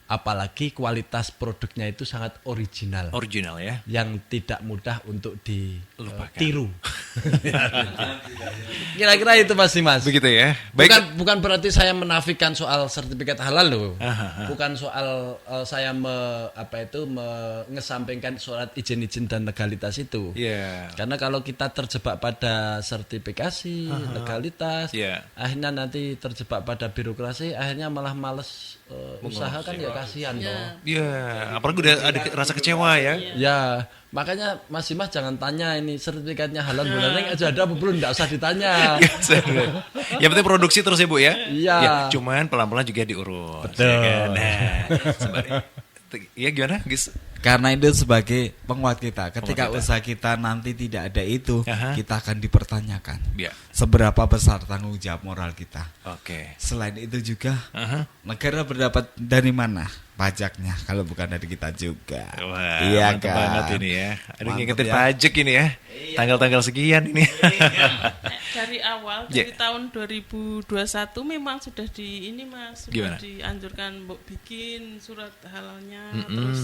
Apalagi kualitas produknya itu sangat original ya, yang tidak mudah untuk ditiru. Kira-kira itu Mas Dimas. Begitu ya. Bukan berarti saya menafikan soal sertifikat halal loh. Bukan soal saya mengesampingkan soal izin-izin dan legalitas itu. Karena kalau kita terjebak pada sertifikasi, legalitas, akhirnya nanti terjebak pada birokrasi, akhirnya malah males usaha kan ya kasihan toh. Apalagi udah ada rasa kecewa ya. Makanya Mas Dimas jangan tanya ini sertifikatnya halal bulan aja ada apa belum, enggak usah ditanya. Yang penting produksi terus ya Bu ya. Cuman pelan-pelan juga diurus. Betul. Gimana guys? Karena itu sebagai penguat kita. Ketika usaha kita nanti tidak ada itu, kita akan dipertanyakan. Seberapa besar tanggung jawab moral kita. Selain itu juga negara berdapat dari mana? pajaknya kalau bukan dari kita juga. Wah, iya mantap kan? banget ini ya. Aduh, Mantap ngingetin ya. pajak ini ya. Tanggal-tanggal sekian ini. Dari awal dari tahun 2021 memang sudah ini Mas, sudah Gimana? dianjurkan bikin surat halalnya, terus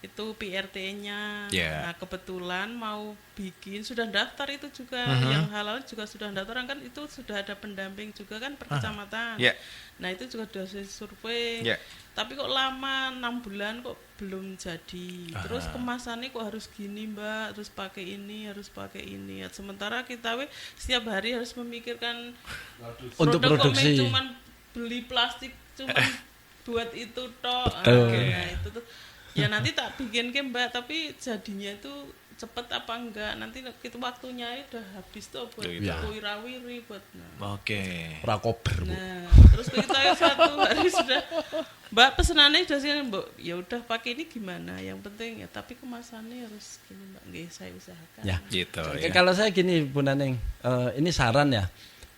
itu PRT-nya. Yeah. Nah, kebetulan mau bikin sudah daftar itu juga yang halal juga sudah daftar kan, itu sudah ada pendamping juga kan per kecamatan. Yeah. Nah, itu juga sudah survei. Yeah. Tapi kok lama 6 bulan kok belum jadi. Terus kemasannya kok harus gini Mbak, terus pakai ini, harus pakai ini. Sementara kita setiap hari harus memikirkan Untuk produk produksi. kok cuman beli plastik cuman buat itu tok. Betul. Nah, itu tuh ya nanti tak bikin ke Mbak, tapi jadinya itu cepet apa enggak, nanti itu waktunya udah habis tuh buat wira-wiri buat Oke. Prakober, Bu. nah terus kita satu hari sudah Mbak pesenannya udah sih Mbak, ya udah pakai ini gimana, yang penting ya tapi kemasannya harus gini Mbak, nggih saya usahakan. Ya. Gitu Oke, ya. kalau saya gini Bu Naning, ini saran ya.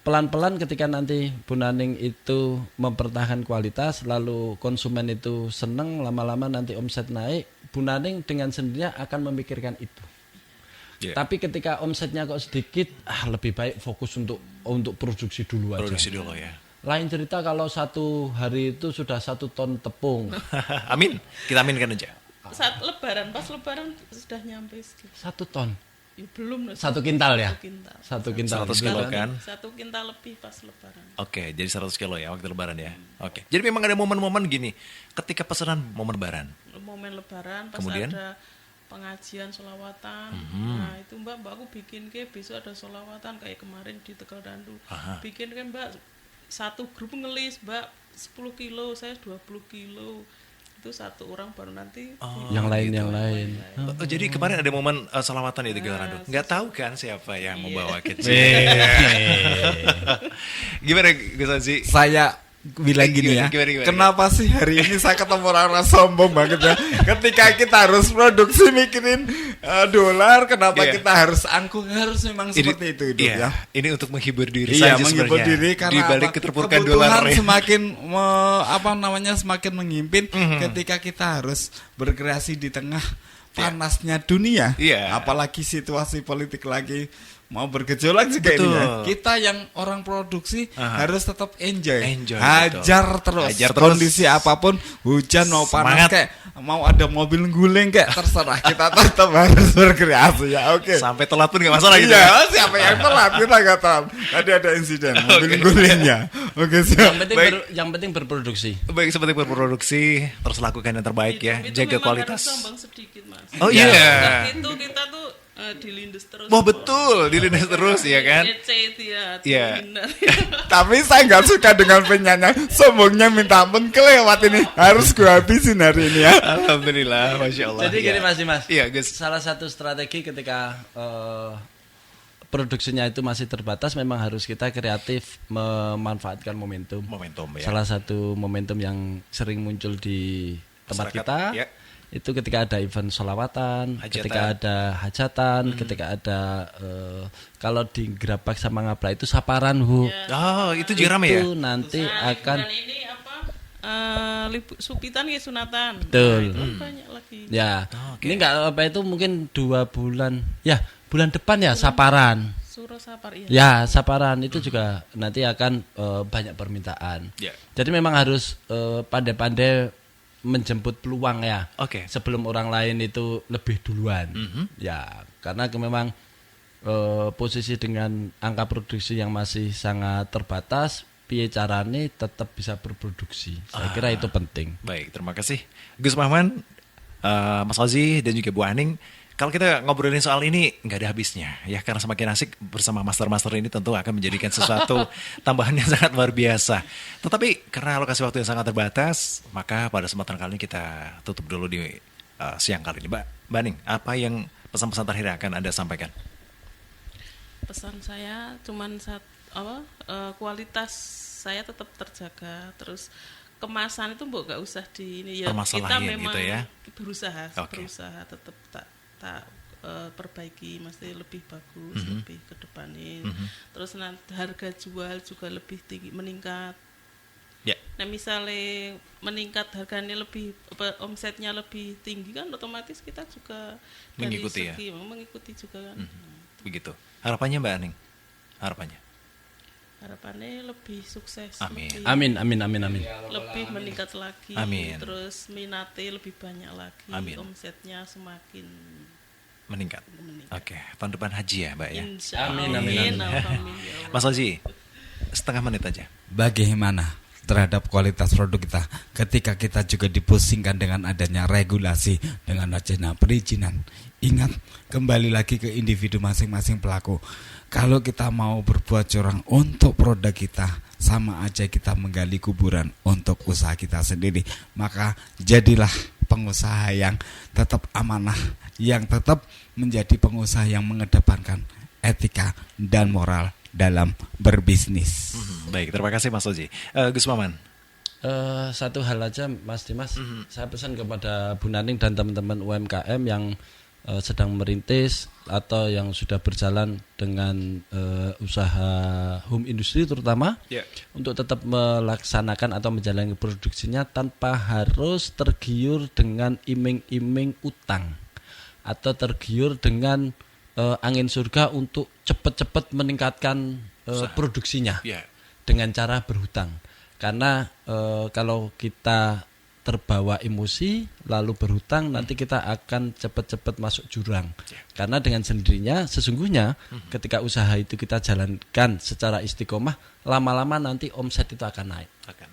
Pelan-pelan ketika nanti Bu Naning itu mempertahankan kualitas, lalu konsumen itu seneng, lama-lama nanti omset naik, Bu Naning dengan sendirinya akan memikirkan itu. Yeah. Tapi ketika omsetnya kok sedikit, lebih baik fokus untuk produksi dulu aja. Produksi dulu ya. Lain cerita kalau satu hari itu sudah 1 ton tepung. Amin. Kita aminkan aja. Saat lebaran, pas lebaran sudah nyampe segitu. 1 ton. Ya, belum loh, 1 kintal ya? 1 1 kintal. kintal. 100 kilo kan? 1 kintal lebih pas lebaran. Oke, jadi 100 kilo ya waktu lebaran ya. Oke. Jadi memang ada momen-momen gini. Ketika pesanan momen lebaran. Momen lebaran pas Kemudian? ada pengajian sholawatan. Nah itu Mbak aku bikin ke besok ada sholawatan kayak kemarin di Tegal Dandu. Bikin kan Mbak satu grup ngelis Mbak 10 kilo, saya 20 kilo. Itu satu orang baru nanti Yang lain. Oh, jadi kemarin ada momen selawatan di Tegal Randu. Nggak tahu kan siapa yang membawa kecil. Gimana Gus Ansi? Saya bilang gini ya, Gimana? kenapa sih hari ini saya ketemu orang-orang sombong banget ya? Ketika kita harus produksi mikirin dolar, kenapa Iya. kita harus angkuh? Harus memang seperti itu hidup ya. Ini untuk menghibur diri Iya, saja menghibur sebenarnya. diri karena di balik apa? keterpurukan Kebutuhan dolar ya. semakin semakin menghimpit ketika kita harus berkreasi di tengah panasnya dunia. Iya. Apalagi situasi politik lagi mau bergejolak juga ini Betul. ya. Kita yang orang produksi harus tetap enjoy. betul. Hajar terus. Hajar terus. Kondisi apapun, hujan mau Semangat. panas kayak mau ada mobil guling kayak terserah, kita tetap harus berkreasi ya. Oke. Sampai telat pun nggak masalah gitu. Iya, siapa yang telat kita nggak tahu. Tadi ada insiden mobil gulingnya. Oke, siap. Yang penting berproduksi. Baik, seperti berproduksi, terus lakukan yang terbaik ya, itu jaga memang kualitas. harus sombong sedikit Mas. Oh iya. Itu kita tuh dilindes terus. Wah betul, dilindas terus ya kan? Ece dia. Iya. Tapi saya nggak suka dengan penyanyi sombongnya, minta ampun kelewat ini. Harus gue habisin hari ini ya. Alhamdulillah, masya Allah. Jadi gini Mas. Iya, Gus. Salah satu strategi ketika produksinya itu masih terbatas, memang harus kita kreatif memanfaatkan momentum. Momentum ya. Salah satu momentum yang sering muncul di tempat Masyarakat, kita ya. itu ketika ada event sholawatan, Hajatan. ketika ada hajatan, ketika ada kalau di Gerabak sama Ngabla itu saparan Bu. Oh, itu juga rame ya? Itu nanti akan ini apa? Supitan ya sunatan. Betul. Nah, itu banyak lagi. ya. Ini enggak apa itu mungkin 2 bulan. Ya, bulan depan ya saparan. Suro Sapar iya. Ya, saparan itu juga nanti akan banyak permintaan. Ya. Jadi memang harus pandai-pandai menjemput peluang ya. Oke. Sebelum orang lain itu lebih duluan. Ya, karena memang posisi dengan angka produksi yang masih sangat terbatas, piye carane tetap bisa berproduksi. Saya kira itu penting. Baik, terima kasih Gus Mahman, Mas Ozi dan juga Bu Aning. Kalau kita ngobrolin soal ini nggak ada habisnya ya, karena semakin asik bersama master-master ini tentu akan menjadikan sesuatu tambahan yang sangat luar biasa. Tetapi karena alokasi waktu yang sangat terbatas, maka pada kesempatan kali ini kita tutup dulu di siang kali ini. Mbak Aning, apa yang pesan-pesan terakhir yang akan Anda sampaikan? Pesan saya cuman kualitas saya tetap terjaga, terus kemasan itu mbok gak usah di ini ya, kita Permasalahin memang gitu ya. berusaha Oke. tetap tak perbaiki, mesti lebih bagus, lebih ke depanin. Terus nanti harga jual juga lebih tinggi, meningkat. Ya. Nah misalnya meningkat harganya lebih omsetnya lebih tinggi kan otomatis kita juga mengikuti dari segi, mengikuti juga kan. Begitu. Harapannya Mbak Aning? Harapannya lebih sukses. Amin. Amin. Lebih meningkat lagi. Amin. Terus minatnya lebih banyak lagi. Amin. Omsetnya semakin meningkat. Oke, tahun depan haji ya Mbak ya. Amin. Mas Oji, setengah menit aja. Bagaimana terhadap kualitas produk kita ketika kita juga dipusingkan dengan adanya regulasi, dengan adanya perizinan? Ingat, kembali lagi ke individu masing-masing pelaku. Kalau kita mau berbuat curang untuk produk kita, sama aja kita menggali kuburan untuk usaha kita sendiri. Maka jadilah pengusaha yang tetap amanah, yang tetap menjadi pengusaha yang mengedepankan etika dan moral dalam berbisnis. Baik, terima kasih Mas Oji. Gus Maman. Satu hal aja Mas Dimas, saya pesan kepada Bu Naning dan teman-teman UMKM yang sedang merintis atau yang sudah berjalan dengan usaha home industry terutama, untuk tetap melaksanakan atau menjalani produksinya tanpa harus tergiur dengan iming-iming utang atau tergiur dengan angin surga untuk cepat-cepat meningkatkan produksinya dengan cara berhutang. Karena kalau kita terbawa emosi lalu berhutang, nanti kita akan cepat-cepat masuk jurang. Karena dengan sendirinya sesungguhnya ketika usaha itu kita jalankan secara istiqomah, lama-lama nanti omset itu akan naik.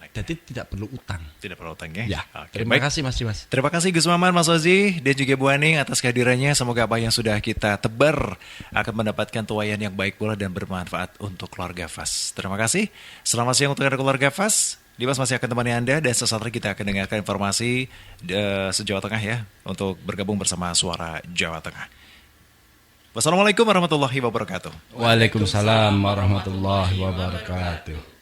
Jadi tidak perlu utang. Tidak perlu utang ya. Terima kasih Mas Dimas. Terima kasih Gus Maman, Mas Ozi, dan juga Bu Aning atas kehadirannya. Semoga apa yang sudah kita tebar akan mendapatkan tuayan yang baik pula dan bermanfaat untuk keluarga FAS. Terima kasih. Selamat siang untuk keluarga FAS. Dimas masih akan temani Anda, dan sesaat lagi kita akan dengarkan informasi se-Jawa Tengah ya, untuk bergabung bersama Suara Jawa Tengah. Wassalamualaikum warahmatullahi wabarakatuh. Waalaikumsalam warahmatullahi wabarakatuh.